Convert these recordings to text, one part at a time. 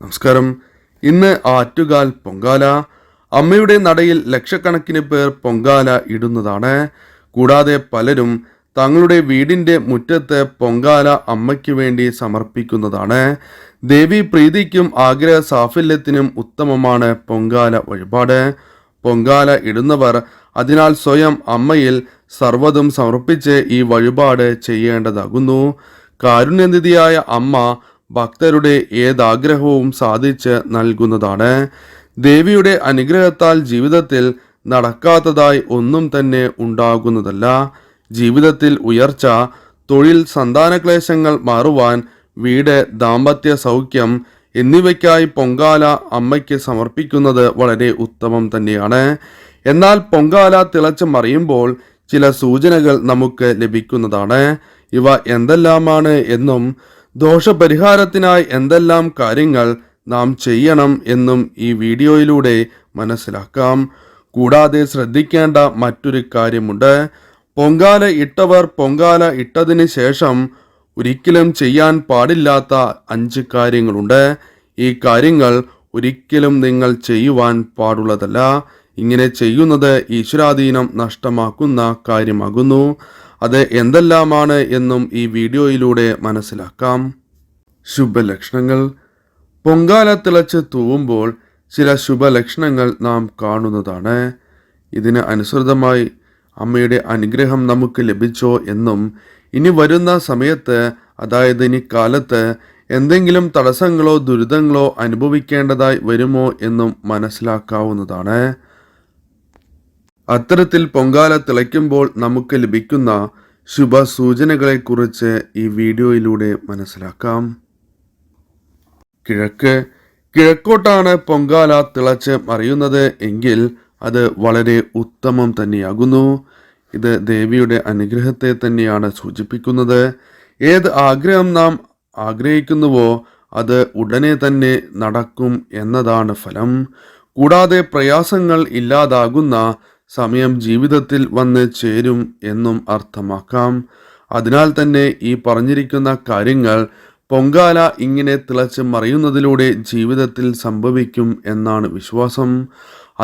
നമസ്കാരം. ഇന്ന് ആറ്റുകാൽ പൊങ്കാല. അമ്മയുടെ നടയിൽ ലക്ഷക്കണക്കിന് പേർ പൊങ്കാല ഇടുന്നതാണ്. കൂടാതെ പലരും തങ്ങളുടെ വീടിൻ്റെ മുറ്റത്ത് പൊങ്കാല അമ്മയ്ക്ക് വേണ്ടി സമർപ്പിക്കുന്നതാണ്. ദേവി പ്രീതിക്കും ആഗ്രഹ സാഫല്യത്തിനും ഉത്തമമാണ് പൊങ്കാല വഴിപാട്. പൊങ്കാല ഇടുന്നവർ അതിനാൽ സ്വയം അമ്മയിൽ സർവ്വതും സമർപ്പിച്ച് ഈ വഴിപാട് ചെയ്യേണ്ടതാകുന്നു. കാരുണ്യനിധിയായ അമ്മ ഭക്തരുടെ ഏതാഗ്രഹവും സാധിച്ച് നൽകുന്നതാണ്. ദേവിയുടെ അനുഗ്രഹത്താൽ ജീവിതത്തിൽ നടക്കാത്തതായി ഒന്നും തന്നെ ഉണ്ടാകുന്നതല്ല. ജീവിതത്തിൽ ഉയർച്ച, തൊഴിൽ, സന്താനക്ലേശങ്ങൾ മാറുവാൻ, വീട്, ദാമ്പത്യ സൗഖ്യം എന്നിവയ്ക്കായി പൊങ്കാല അമ്മയ്ക്ക് സമർപ്പിക്കുന്നത് വളരെ ഉത്തമം തന്നെയാണ്. എന്നാൽ പൊങ്കാല തിളച്ച് മറിയുമ്പോൾ ചില സൂചനകൾ നമുക്ക് ലഭിക്കുന്നതാണ്. ഇവ എന്തെല്ലാമാണ് എന്നും ദോഷപരിഹാരത്തിനായി എന്തെല്ലാം കാര്യങ്ങൾ നാം ചെയ്യണം എന്നും ഈ വീഡിയോയിലൂടെ മനസ്സിലാക്കാം. കൂടാതെ ശ്രദ്ധിക്കേണ്ട മറ്റൊരു കാര്യമുണ്ട്. പൊങ്കാല ഇട്ടവർ പൊങ്കാല ഇട്ടതിന് ശേഷം ഒരിക്കലും ചെയ്യാൻ പാടില്ലാത്ത 5 കാര്യങ്ങളുണ്ട്. ഈ കാര്യങ്ങൾ ഒരിക്കലും നിങ്ങൾ ചെയ്യുവാൻ പാടുള്ളതല്ല. ഇങ്ങനെ ചെയ്യുന്നത് ഈശ്വരാധീനം നഷ്ടമാക്കുന്ന കാര്യമാകുന്നു. അത് എന്തെല്ലാമാണ് എന്നും ഈ വീഡിയോയിലൂടെ മനസ്സിലാക്കാം. ശുഭലക്ഷണങ്ങൾ. പൊങ്കാല തിളച്ച് തൂവുമ്പോൾ ചില ശുഭലക്ഷണങ്ങൾ നാം കാണുന്നതാണ്. ഇതിന് അനുസൃതമായി അമ്മയുടെ അനുഗ്രഹം നമുക്ക് ലഭിച്ചോ എന്നും ഇനി വരുന്ന സമയത്ത്, അതായത് ഇനി കാലത്ത് എന്തെങ്കിലും തടസ്സങ്ങളോ ദുരിതങ്ങളോ അനുഭവിക്കേണ്ടതായി വരുമോ എന്നും മനസ്സിലാക്കാവുന്നതാണ്. അത്തരത്തിൽ പൊങ്കാല തിളയ്ക്കുമ്പോൾ നമുക്ക് ലഭിക്കുന്ന ശുഭ സൂചനകളെക്കുറിച്ച് ഈ വീഡിയോയിലൂടെ മനസ്സിലാക്കാം. കിഴക്കോട്ടാണ് പൊങ്കാല തിളച്ച് മറിയുന്നത് എങ്കിൽ അത് വളരെ ഉത്തമം തന്നെയാകുന്നു. ഇത് ദേവിയുടെ അനുഗ്രഹത്തെ തന്നെയാണ് സൂചിപ്പിക്കുന്നത്. ഏത് ആഗ്രഹം നാം ആഗ്രഹിക്കുന്നുവോ അത് ഉടനെ തന്നെ നടക്കും എന്നതാണ് ഫലം. കൂടാതെ പ്രയാസങ്ങൾ ഇല്ലാതാകുന്ന സമയം ജീവിതത്തിൽ വന്ന് ചേരും എന്നും അർത്ഥമാക്കാം. അതിനാൽ തന്നെ ഈ പറഞ്ഞിരിക്കുന്ന കാര്യങ്ങൾ പൊങ്കാല ഇങ്ങനെ തിളച്ച് മറിയുന്നതിലൂടെ ജീവിതത്തിൽ സംഭവിക്കും എന്നാണ് വിശ്വാസം.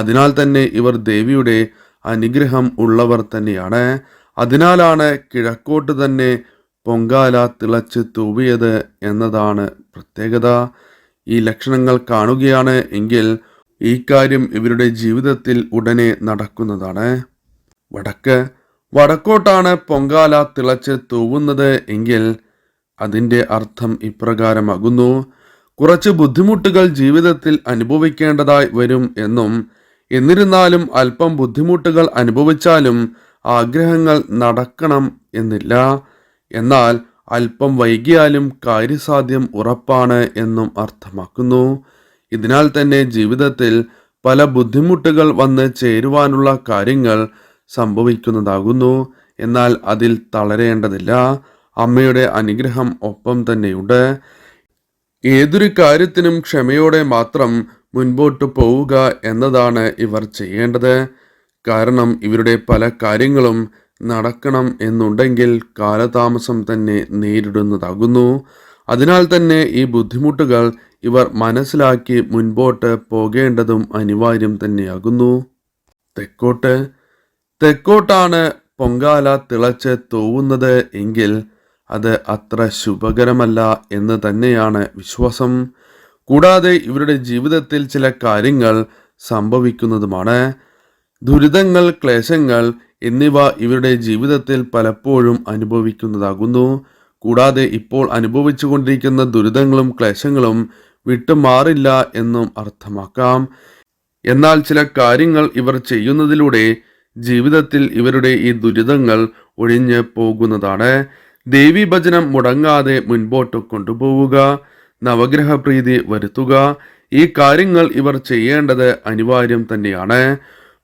അതിനാൽ തന്നെ ഇവർ ദേവിയുടെ അനുഗ്രഹം ഉള്ളവർ തന്നെയാണ്. അതിനാലാണ് കിഴക്കോട്ട് തന്നെ പൊങ്കാല തിളച്ച് തൂവിയത് എന്നതാണ് പ്രത്യേകത. ഈ ലക്ഷണങ്ങൾ കാണുകയാണ് എങ്കിൽ ഈ കാര്യം ഇവരുടെ ജീവിതത്തിൽ ഉടനെ നടക്കുന്നതാണ്. വടക്കോട്ടാണ് പൊങ്കാല തിളച്ച് തൂവുന്നത് എങ്കിൽ അതിൻ്റെ അർത്ഥം ഇപ്രകാരമാകുന്നു: കുറച്ച് ബുദ്ധിമുട്ടുകൾ ജീവിതത്തിൽ അനുഭവിക്കേണ്ടതായി വരും എന്നും, എന്നിരുന്നാലും അല്പം ബുദ്ധിമുട്ടുകൾ അനുഭവിച്ചാലും ആഗ്രഹങ്ങൾ നടക്കണം എന്നില്ല. എന്നാൽ അല്പം വൈകിയാലും കാര്യസാധ്യം ഉറപ്പാണ് എന്നും അർത്ഥമാക്കുന്നു. ഇതിനാൽ തന്നെ ജീവിതത്തിൽ പല ബുദ്ധിമുട്ടുകൾ വന്ന് ചേരുവാനുള്ള കാര്യങ്ങൾ സംഭവിക്കുന്നതാകുന്നു. എന്നാൽ അതിൽ തളരേണ്ടതില്ല. അമ്മയുടെ അനുഗ്രഹം ഒപ്പം തന്നെയുണ്ട്. ഏതൊരു കാര്യത്തിനും ക്ഷമയോടെ മാത്രം മുൻപോട്ട് പോവുക എന്നതാണ് ഇവർ ചെയ്യേണ്ടത്. കാരണം ഇവരുടെ പല കാര്യങ്ങളും നടക്കണം എന്നുണ്ടെങ്കിൽ കാലതാമസം തന്നെ നേരിടുന്നതാകുന്നു. അതിനാൽ തന്നെ ഈ ബുദ്ധിമുട്ടുകൾ ഇവർ മനസ്സിലാക്കി മുൻപോട്ട് പോകേണ്ടതും അനിവാര്യം തന്നെയാകുന്നു. തെക്കോട്ടാണ് പൊങ്കാല തിളച്ച് തൂവുന്നത് എങ്കിൽ അത് അത്ര ശുഭകരമല്ല എന്ന് തന്നെയാണ് വിശ്വാസം. കൂടാതെ ഇവരുടെ ജീവിതത്തിൽ ചില കാര്യങ്ങൾ സംഭവിക്കുന്നതുമാണ്. ദുരിതങ്ങൾ, ക്ലേശങ്ങൾ എന്നിവ ഇവരുടെ ജീവിതത്തിൽ പലപ്പോഴും അനുഭവിക്കുന്നതാകുന്നു. കൂടാതെ ഇപ്പോൾ അനുഭവിച്ചു കൊണ്ടിരിക്കുന്ന ദുരിതങ്ങളും ക്ലേശങ്ങളും വിട്ടുമാറില്ല എന്നും അർത്ഥമാക്കാം. എന്നാൽ ചില കാര്യങ്ങൾ ഇവർ ചെയ്യുന്നതിലൂടെ ജീവിതത്തിൽ ഇവരുടെ ഈ ദുരിതങ്ങൾ ഒഴിഞ്ഞ് പോകുന്നതാണ്. ദേവീ ഭജനം മുടങ്ങാതെ മുൻപോട്ട് കൊണ്ടുപോവുക, നവഗ്രഹ പ്രീതി വരുത്തുക, ഈ കാര്യങ്ങൾ ഇവർ ചെയ്യേണ്ടത് അനിവാര്യം തന്നെയാണ്.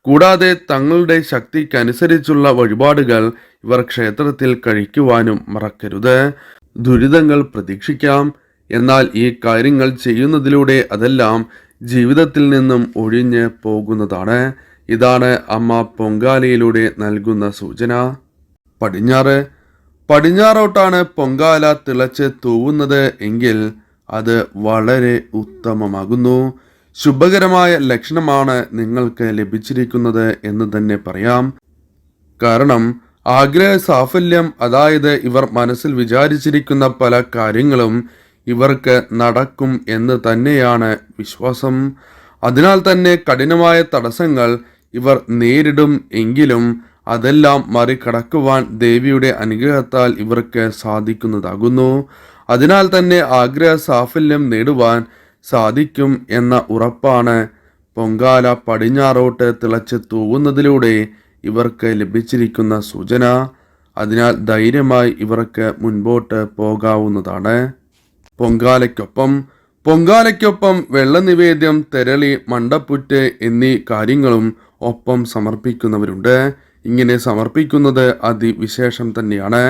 കൂടാതെ തങ്ങളുടെ ശക്തിക്കനുസരിച്ചുള്ള വഴിപാടുകൾ ഇവർ ക്ഷേത്രത്തിൽ കഴിക്കുവാനും മറക്കരുത്. ദുരിതങ്ങൾ പ്രതീക്ഷിക്കാം, എന്നാൽ ഈ കാര്യങ്ങൾ ചെയ്യുന്നതിലൂടെ അതെല്ലാം ജീവിതത്തിൽ നിന്നും ഒഴിഞ്ഞ് പോകുന്നതാണ്. ഇതാണ് അമ്മ പൊങ്കാലയിലൂടെ നൽകുന്ന സൂചന. പടിഞ്ഞാറോട്ടാണ് പൊങ്കാല തിളച്ച് തൂവുന്നത് എങ്കിൽ അത് വളരെ ഉത്തമമാകുന്നു. ശുഭകരമായ ലക്ഷണമാണ് നിങ്ങൾക്ക് ലഭിച്ചിരിക്കുന്നത് എന്ന് തന്നെ പറയാം. കാരണം ആഗ്രഹ സാഫല്യം, അതായത് ഇവർ മനസ്സിൽ വിചാരിച്ചിരിക്കുന്ന പല കാര്യങ്ങളും ഇവർക്ക് നടക്കും എന്ന് തന്നെയാണ് വിശ്വാസം. അതിനാൽ തന്നെ കഠിനമായ തടസ്സങ്ങൾ ഇവർ നേരിടും എങ്കിലും അതെല്ലാം മറികടക്കുവാൻ ദേവിയുടെ അനുഗ്രഹത്താൽ ഇവർക്ക് സാധിക്കുന്നതാകുന്നു. അതിനാൽ തന്നെ ആഗ്രഹ സാഫല്യം നേടുവാൻ സാധിക്കും എന്ന ഉറപ്പാണ് പൊങ്കാല പടിഞ്ഞാറോട്ട് തിളച്ച് തൂവുന്നതിലൂടെ ഇവർക്ക് ലഭിച്ചിരിക്കുന്ന സൂചന. അതിനാൽ ധൈര്യമായി ഇവർക്ക് മുൻപോട്ട് പോകാവുന്നതാണ്. പൊങ്കാലയ്ക്കൊപ്പം വെള്ളനിവേദ്യം, തെരളി, മണ്ടപ്പുറ്റ് എന്നീ കാര്യങ്ങളും ഒപ്പം സമർപ്പിക്കുന്നവരുണ്ട്. ഇങ്ങനെ സമർപ്പിക്കുന്നത് അതിവിശേഷം തന്നെയാണ്.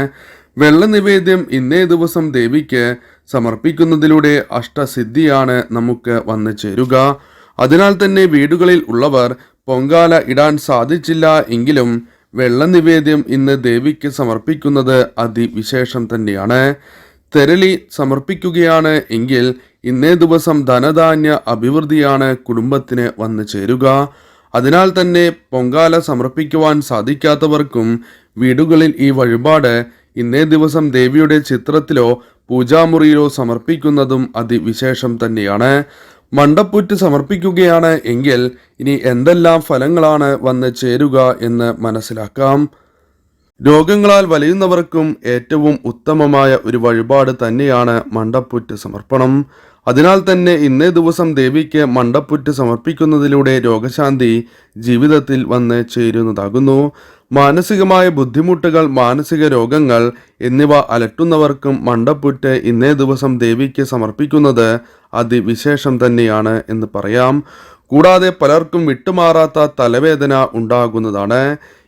വെള്ളനിവേദ്യം ഇന്നേ ദിവസം ദേവിക്ക് സമർപ്പിക്കുന്നതിലൂടെ അഷ്ടസിദ്ധിയാണ് നമുക്ക് വന്നു ചേരുക. അതിനാൽ തന്നെ വീടുകളിൽ ഉള്ളവർ പൊങ്കാല ഇടാൻ സാധിച്ചില്ല എങ്കിലും വെള്ളനിവേദ്യം ഇന്ന് ദേവിക്ക് സമർപ്പിക്കുന്നത് അതിവിശേഷം തന്നെയാണ്. തെരളി സമർപ്പിക്കുകയാണ് എങ്കിൽ ഇന്നേ ദിവസം ധനധാന്യ അഭിവൃദ്ധിയാണ് കുടുംബത്തിന് വന്നു ചേരുക. അതിനാൽ തന്നെ പൊങ്കാല സമർപ്പിക്കുവാൻ സാധിക്കാത്തവർക്കും വീടുകളിൽ ഈ വഴിപാട് ഇന്നേ ദിവസം ദേവിയുടെ ചിത്രത്തിലോ പൂജാമുറിയിലോ സമർപ്പിക്കുന്നതും അതിവിശേഷം തന്നെയാണ്. മണ്ടപ്പുറ്റ് സമർപ്പിക്കുകയാണ് എങ്കിൽ ഇനി എന്തെല്ലാം ഫലങ്ങളാണ് വന്ന് ചേരുക എന്ന് മനസ്സിലാക്കാം. രോഗങ്ങളാൽ വലയുന്നവർക്കും ഏറ്റവും ഉത്തമമായ ഒരു വഴിപാട് തന്നെയാണ് മണ്ടപ്പുറ്റ് സമർപ്പണം. അതിനാൽ തന്നെ ഇന്നേ ദിവസം ദേവിക്ക് മണ്ടപ്പുറ്റ് സമർപ്പിക്കുന്നതിലൂടെ രോഗശാന്തി ജീവിതത്തിൽ വന്ന് ചേരുന്നതാകുന്നു. മാനസികമായ ബുദ്ധിമുട്ടുകൾ, മാനസിക രോഗങ്ങൾ എന്നിവ അലട്ടുന്നവർക്കും മണ്ടപ്പുറ്റ് ഇന്നേ ദിവസം ദേവിക്ക് സമർപ്പിക്കുന്നത് അതിവിശേഷം തന്നെയാണ് എന്ന് പറയാം. കൂടാതെ പലർക്കും വിട്ടുമാറാത്ത തലവേദന ഉണ്ടാകുന്നതാണ്.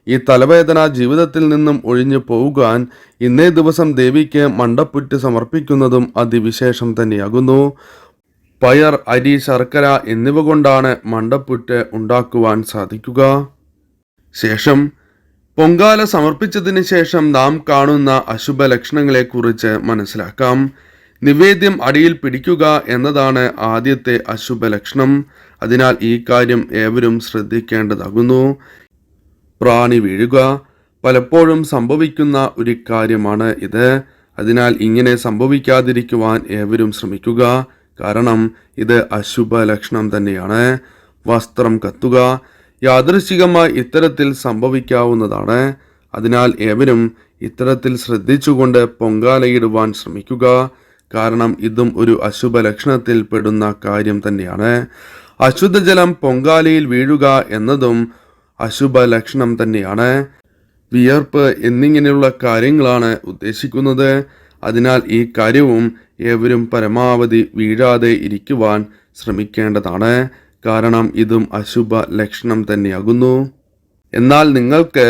ഈ തലവേദന ജീവിതത്തിൽ നിന്നും ഒഴിഞ്ഞു പോകാൻ ഇന്നേ ദിവസം ദേവിക്ക് മണ്ടപ്പുറ്റ് സമർപ്പിക്കുന്നതും അതിവിശേഷം തന്നെയാകുന്നു. പയർ, അരി, ശർക്കര എന്നിവ കൊണ്ടാണ് മണ്ടപ്പുറ്റ് ഉണ്ടാക്കുവാൻ സാധിക്കുക. ശേഷം പൊങ്കാല സമർപ്പിച്ചതിന് ശേഷം നാം കാണുന്ന അശുഭ ലക്ഷണങ്ങളെക്കുറിച്ച് മനസ്സിലാക്കാം. നിവേദ്യം അടിയിൽ പിടിക്കുക എന്നതാണ് ആദ്യത്തെ അശുഭ ലക്ഷണം. അതിനാൽ ഈ കാര്യം ഏവരും ശ്രദ്ധിക്കേണ്ടതാകുന്നു. പ്രാണി വീഴുക പലപ്പോഴും സംഭവിക്കുന്ന ഒരു കാര്യമാണ് ഇത്. അതിനാൽ ഇങ്ങനെ സംഭവിക്കാതിരിക്കുവാൻ ഏവരും ശ്രമിക്കുക. കാരണം ഇത് അശുഭ ലക്ഷണം തന്നെയാണ്. വസ്ത്രം കത്തുക യാദൃശ്ചികമായി ഇത്തരത്തിൽ സംഭവിക്കാവുന്നതാണ്. അതിനാൽ ഏവരും ഇത്തരത്തിൽ ശ്രദ്ധിച്ചുകൊണ്ട് പൊങ്കാലയിടുവാൻ ശ്രമിക്കുക. കാരണം ഇതും ഒരു അശുഭ ലക്ഷണത്തിൽ പെടുന്ന കാര്യം തന്നെയാണ്. അശുദ്ധജലം പൊങ്കാലയിൽ വീഴുക എന്നതും അശുഭ ലക്ഷണം തന്നെയാണ്. വിയർപ്പ് എന്നിങ്ങനെയുള്ള കാര്യങ്ങളാണ് ഉദ്ദേശിക്കുന്നത്. അതിനാൽ ഈ കാര്യവും ഏവരും പരമാവധി വീഴാതെ ഇരിക്കുവാൻ ശ്രമിക്കേണ്ടതാണ്. കാരണം ഇതും അശുഭ ലക്ഷണം തന്നെയാകുന്നു. എന്നാൽ നിങ്ങൾക്ക്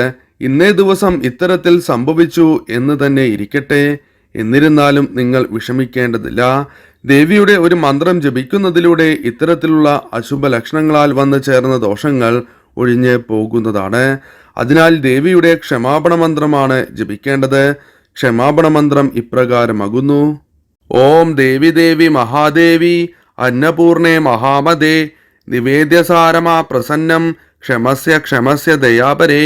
ഇന്നേ ദിവസം ഇത്തരത്തിൽ സംഭവിച്ചു എന്ന് തന്നെ ഇരിക്കട്ടെ. എന്നിരുന്നാലും നിങ്ങൾ വിഷമിക്കേണ്ടതില്ല. ദേവിയുടെ ഒരു മന്ത്രം ജപിക്കുന്നതിലൂടെ ഇത്തരത്തിലുള്ള അശുഭ ലക്ഷണങ്ങളാൽ വന്നു ചേർന്ന ദോഷങ്ങൾ ഒഴിഞ്ഞ് പോകുന്നതാണ്. അതിനാൽ ദേവിയുടെ ക്ഷമാപണ മന്ത്രമാണ് ജപിക്കേണ്ടത്. ക്ഷമാപണ മന്ത്രം ഇപ്രകാരമാകുന്നു: ഓം ദേവി ദേവി മഹാദേവി അന്നപൂർണേ മഹാമതേ നിവേദ്യസാരമാ പ്രസന്നം ക്ഷമസ്യ ദയാപരേ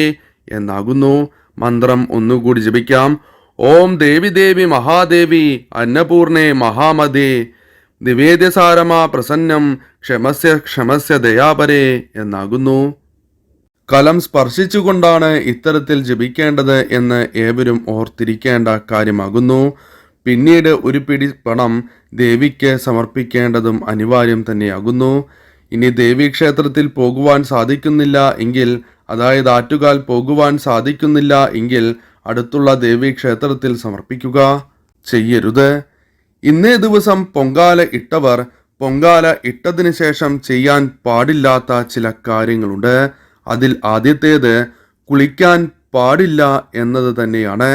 എന്നാകുന്നു. മന്ത്രം ഒന്നുകൂടി ജപിക്കാം. ഓം ദേവി ദേവി മഹാദേവി അന്നപൂർണേ മഹാമതേ നിവേദ്യസാരമാ പ്രസന്നം ക്ഷമസ്യ ദയാപരേ എന്നാകുന്നു. കലം സ്പർശിച്ചുകൊണ്ടാണ് ഇത്തരത്തിൽ ജപിക്കേണ്ടത് എന്ന് ഏവരും ഓർത്തിരിക്കേണ്ട കാര്യമാകുന്നു. പിന്നീട് ഒരു പിടി പണം ദേവിക്ക് സമർപ്പിക്കേണ്ടതും അനിവാര്യം തന്നെയാകുന്നു. ഇനി ദേവീക്ഷേത്രത്തിൽ പോകുവാൻ സാധിക്കുന്നില്ല എങ്കിൽ, അതായത് ആറ്റുകാൽ പോകുവാൻ സാധിക്കുന്നില്ല എങ്കിൽ അടുത്തുള്ള ദേവീക്ഷേത്രത്തിൽ സമർപ്പിക്കുക ചെയ്യരുത്. ഇന്നേ ദിവസം പൊങ്കാല ഇട്ടവർ പൊങ്കാല ഇട്ടതിന് ശേഷം ചെയ്യാൻ പാടില്ലാത്ത ചില കാര്യങ്ങളുണ്ട്. അതിൽ ആദ്യത്തേത് കുളിക്കാൻ പാടില്ല എന്നത് തന്നെയാണ്.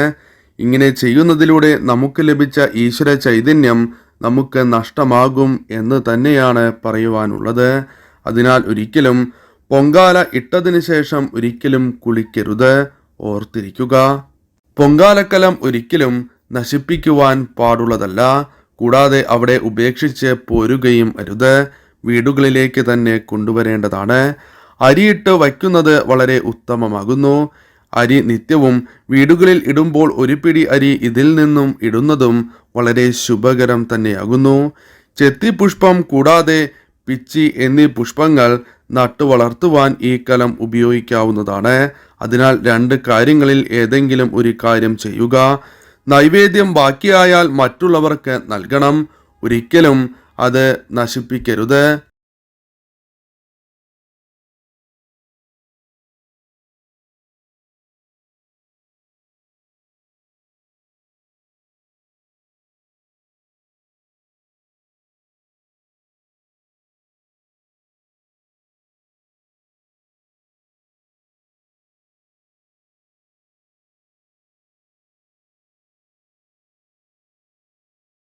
ഇങ്ങനെ ചെയ്യുന്നതിലൂടെ നമുക്ക് ലഭിച്ച ഈശ്വര ചൈതന്യം നമുക്ക് നഷ്ടമാകും എന്ന് തന്നെയാണ് പറയുവാനുള്ളത്. അതിനാൽ ഒരിക്കലും പൊങ്കാല ഇട്ടതിന് ശേഷം ഒരിക്കലും കുളിക്കരുത്, ഓർത്തിരിക്കുക. പൊങ്കാലക്കലം ഒരിക്കലും നശിപ്പിക്കുവാൻ പാടുള്ളതല്ല. കൂടാതെ അവിടെ ഉപേക്ഷിച്ച് പോരുകയും അരുത്. വീടുകളിലേക്ക് തന്നെ കൊണ്ടുവരേണ്ടതാണ്. അരിയിട്ട് വയ്ക്കുന്നത് വളരെ ഉത്തമമാകുന്നു. അരി നിത്യവും വീടുകളിൽ ഇടുമ്പോൾ ഒരു പിടി അരി ഇതിൽ നിന്നും ഇടുന്നതും വളരെ ശുഭകരം തന്നെയാകുന്നു. ചെത്തിപ്പുഷ്പം കൂടാതെ പിച്ചി എന്നീ പുഷ്പങ്ങൾ നട്ടുവളർത്തുവാൻ ഈ കലം ഉപയോഗിക്കാവുന്നതാണ്. അതിനാൽ 2 കാര്യങ്ങളിൽ ഏതെങ്കിലും ഒരു കാര്യം ചെയ്യുക. നൈവേദ്യം ബാക്കിയായാൽ മറ്റുള്ളവർക്ക് നൽകണം. ഒരിക്കലും അത് നശിപ്പിക്കരുത്.